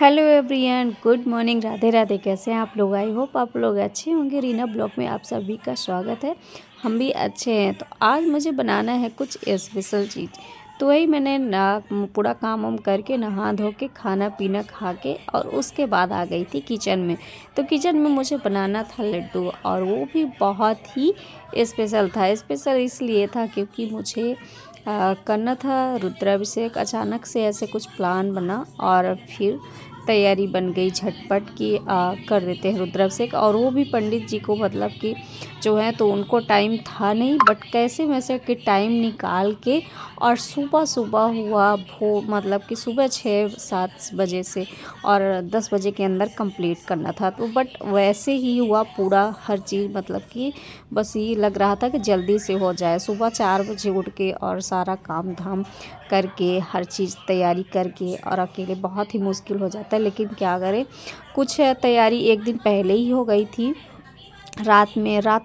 Hello everyone, good morning, Radhe Radhe. कैसे हैं आप लोग? आई होप आप लोग अच्छे होंगे। रीना ब्लॉग में आप सभी का स्वागत है। हम भी अच्छे हैं। तो आज मुझे बनाना है कुछ स्पेशल चीज़। तो वही मैंने पूरा काम वाम करके नहा धो के खाना पीना खा के और उसके बाद आ गई थी किचन में। तो किचन में मुझे बनाना था लड्डू, और वो भी बहुत ही स्पेशल था। स्पेशल इसलिए था क्योंकि मुझे करना था रुद्राभिषेक। अचानक से ऐसे कुछ प्लान बना और फिर तैयारी बन गई झटपट कि कर देते हैं रुद्राभिषेक। और वो भी पंडित जी को मतलब कि जो है तो उनको टाइम था नहीं, बट कैसे वैसे कि टाइम निकाल के और सुबह सुबह हुआ मतलब कि सुबह 6-7 बजे से और 10 बजे के अंदर कंप्लीट करना था। तो बट वैसे ही हुआ पूरा हर चीज़, मतलब कि बस ये लग रहा था कि जल्दी से हो जाए। सुबह 4 बजे उठ के और सारा काम धाम करके हर चीज़ तैयारी करके, और अकेले बहुत ही मुश्किल हो जाता है, लेकिन क्या करें। कुछ तैयारी एक दिन पहले ही हो गई थी। रात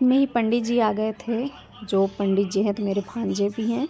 में ही पंडित जी आ गए थे। जो पंडित जी हैं तो मेरे भांजे भी हैं,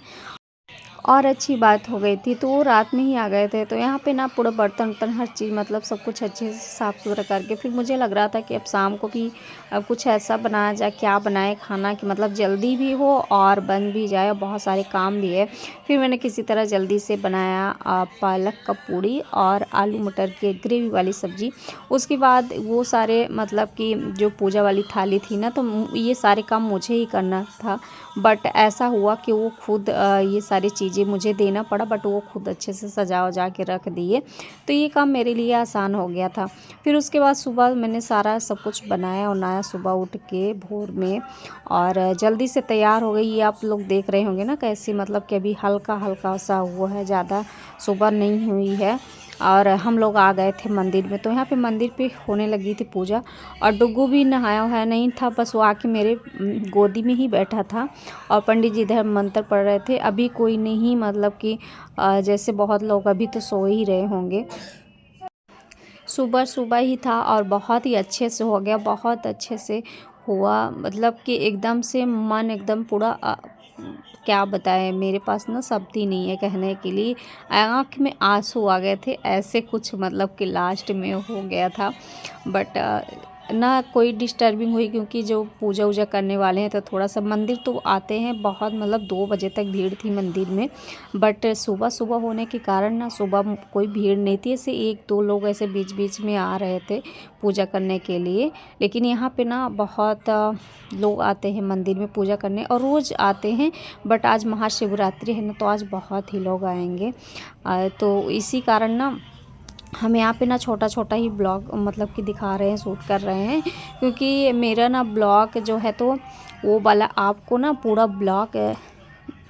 और अच्छी बात हो गई थी। तो वो रात में ही आ गए थे। तो यहाँ पे ना पूरा बर्तन वर्तन हर चीज़ मतलब सब कुछ अच्छे से साफ़ सुथरा करके फिर मुझे लग रहा था कि अब शाम को भी कुछ ऐसा बनाया जाए, क्या बनाए खाना कि मतलब जल्दी भी हो और बन भी जाए, और बहुत सारे काम भी है। फिर मैंने किसी तरह जल्दी से बनाया पालक का पूड़ी और आलू मटर की ग्रेवी वाली सब्ज़ी। उसके बाद वो सारे मतलब कि जो पूजा वाली थाली थी ना, तो ये सारे काम मुझे ही करना था। बट ऐसा हुआ कि वो खुद ये सारी चीज़ें मुझे देना पड़ा, बट वो खुद अच्छे से सजा वजा के रख दिए। तो ये काम मेरे लिए आसान हो गया था। फिर उसके बाद सुबह मैंने सारा सब कुछ बनाया उनाया सुबह उठ के भोर में, और जल्दी से तैयार हो गई। ये आप लोग देख रहे होंगे ना कैसी, मतलब कि अभी हल्का हल्का सा हुआ है, ज़्यादा सुबह नहीं हुई है। और हम लोग आ गए थे मंदिर में। तो यहाँ पे मंदिर पे होने लगी थी पूजा, और डुग्गू भी नहाया हुआ नहीं था, बस वो आके मेरे गोदी में ही बैठा था। और पंडित जी इधर मंत्र पढ़ रहे थे। अभी कोई नहीं, मतलब कि जैसे बहुत लोग अभी तो सो ही रहे होंगे। सुबह सुबह ही था और बहुत ही अच्छे से हो गया, बहुत अच्छे से हुआ। मतलब कि एकदम से मन एकदम पूरा क्या बताएं, मेरे पास ना शब्द ही नहीं है कहने के लिए। आँख में आंसू आ गए थे, ऐसे कुछ मतलब कि लास्ट में हो गया था। बट ना कोई डिस्टर्बिंग हुई, क्योंकि जो पूजा वूजा करने वाले हैं तो थोड़ा सा मंदिर तो आते हैं बहुत, मतलब 2 बजे तक भीड़ थी मंदिर में। बट सुबह सुबह होने के कारण ना सुबह कोई भीड़ नहीं थी। ऐसे 1-2 लोग ऐसे बीच बीच में आ रहे थे पूजा करने के लिए। लेकिन यहाँ पे ना बहुत लोग आते हैं मंदिर में पूजा करने, और रोज़ आते हैं। बट आज महाशिवरात्रि है ना, तो आज बहुत ही लोग आएंगे। तो इसी कारण ना हम यहाँ पे ना छोटा छोटा ही ब्लॉग मतलब कि दिखा रहे हैं, शूट कर रहे हैं। क्योंकि मेरा ना ब्लॉग जो है तो वो वाला आपको ना पूरा ब्लॉग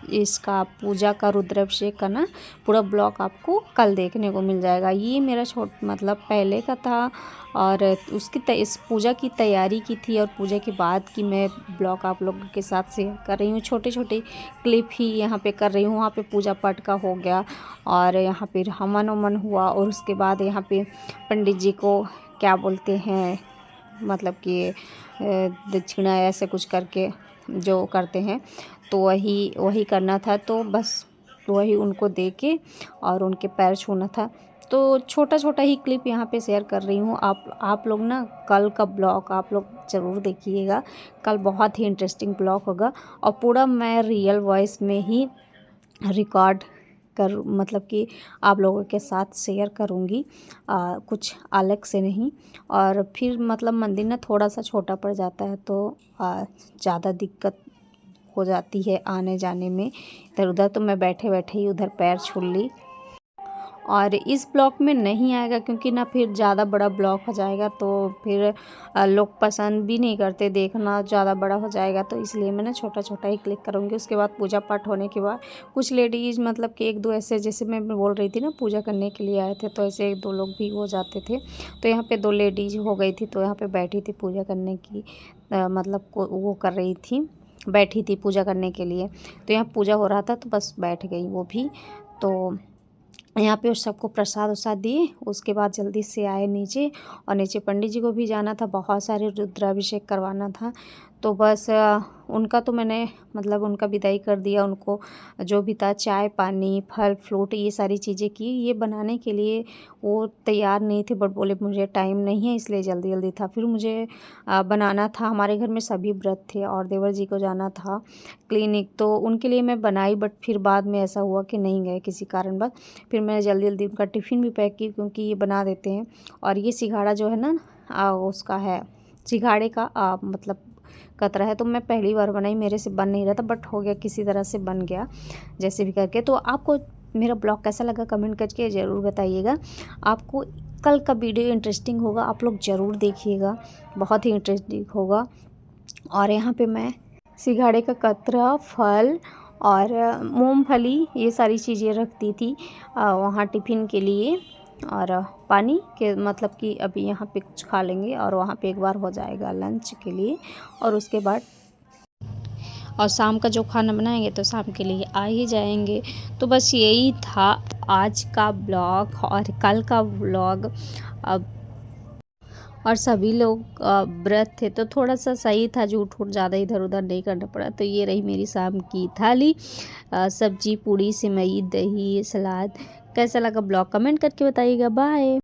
इसका पूजा का रुद्राभिषेक का ना पूरा ब्लॉग आपको कल देखने को मिल जाएगा। ये मेरा मतलब पहले का था, और उसकी इस पूजा की तैयारी की थी, और पूजा के बाद की मैं ब्लॉग आप लोगों के साथ शेयर कर रही हूँ। छोटे छोटे क्लिप ही यहाँ पे कर रही हूँ। वहाँ पे पूजा पाठ का हो गया, और यहाँ पे हवन वमन हुआ, और उसके बाद यहाँ पे पंडित जी को क्या बोलते हैं, मतलब कि दक्षिणा ऐसे कुछ करके जो करते हैं, तो वही वही करना था। तो बस वही उनको दे के और उनके पैर छूना था। तो छोटा छोटा ही क्लिप यहाँ पे शेयर कर रही हूँ। आप लोग ना कल का ब्लॉग आप लोग ज़रूर देखिएगा। कल बहुत ही इंटरेस्टिंग ब्लॉग होगा, और पूरा मैं रियल वॉइस में ही रिकॉर्ड कर मतलब कि आप लोगों के साथ शेयर करूँगी, कुछ अलग से नहीं। और फिर मतलब मंदिर ना थोड़ा सा छोटा पड़ जाता है, तो ज़्यादा दिक्कत हो जाती है आने जाने में इधर उधर। तो मैं बैठे बैठे ही उधर पैर छू ली। और इस ब्लॉग में नहीं आएगा, क्योंकि ना फिर ज़्यादा बड़ा ब्लॉग हो जाएगा, तो फिर लोग पसंद भी नहीं करते, देखना ज़्यादा बड़ा हो जाएगा। तो इसलिए मैं ना छोटा छोटा ही क्लिक करूँगी। उसके बाद पूजा पाठ होने के बाद कुछ लेडीज़ मतलब कि 1-2 ऐसे, जैसे मैं बोल रही थी ना पूजा करने के लिए आए थे, तो ऐसे 1-2 लोग भी हो जाते थे। तो यहाँ पे 2 लेडीज़ हो गई थी, तो यहाँ पे बैठी थी पूजा करने की मतलब वो कर रही थी, बैठी थी पूजा करने के लिए। तो यहाँ पूजा हो रहा था, तो बस बैठ गई वो भी। तो यहाँ पे उस सबको प्रसाद वसाद दिए। उसके बाद जल्दी से आए नीचे, और नीचे पंडित जी को भी जाना था, बहुत सारे रुद्राभिषेक करवाना था। तो बस उनका तो मैंने मतलब उनका विदाई कर दिया। उनको जो भी था चाय पानी फल फ्रूट ये सारी चीज़ें की। ये बनाने के लिए वो तैयार नहीं थे, बट बोले मुझे टाइम नहीं है, इसलिए जल्दी जल्दी था। फिर मुझे बनाना था। हमारे घर में सभी व्रत थे और देवर जी को जाना था क्लिनिक, तो उनके लिए मैं बनाई, बट फिर बाद में ऐसा हुआ कि नहीं गए किसी कारणवश। फिर मैंने जल्दी जल्दी उनका टिफ़िन भी पैक की, क्योंकि ये बना देते हैं। और ये सिंघाड़ा जो है ना उसका है, सिंघाड़े का मतलब कतरा है। तो मैं पहली बार बनाई, मेरे से बन नहीं रहा था, बट हो गया, किसी तरह से बन गया जैसे भी करके। तो आपको मेरा ब्लॉग कैसा लगा कमेंट करके ज़रूर बताइएगा। आपको कल का वीडियो इंटरेस्टिंग होगा, आप लोग ज़रूर देखिएगा, बहुत ही इंटरेस्टिंग होगा। और यहाँ पे मैं सिंघाड़े का कतरा फल और मूंगफली ये सारी चीज़ें रखती थी वहाँ टिफ़िन के लिए। और पानी के मतलब कि अभी यहाँ पे कुछ खा लेंगे और वहाँ पे एक बार हो जाएगा लंच के लिए, और उसके बाद और शाम का जो खाना बनाएंगे तो शाम के लिए आ ही जाएंगे। तो बस यही था आज का ब्लॉग और कल का ब्लॉग। अब और सभी लोग व्रत थे तो थोड़ा सा सही था, झूठ वूठ ज़्यादा इधर उधर नहीं करना पड़ा। तो ये रही मेरी शाम की थाली, सब्जी पूड़ी सिमई दही सलाद। कैसा लगा ब्लॉग कमेंट करके बताइएगा। बाय।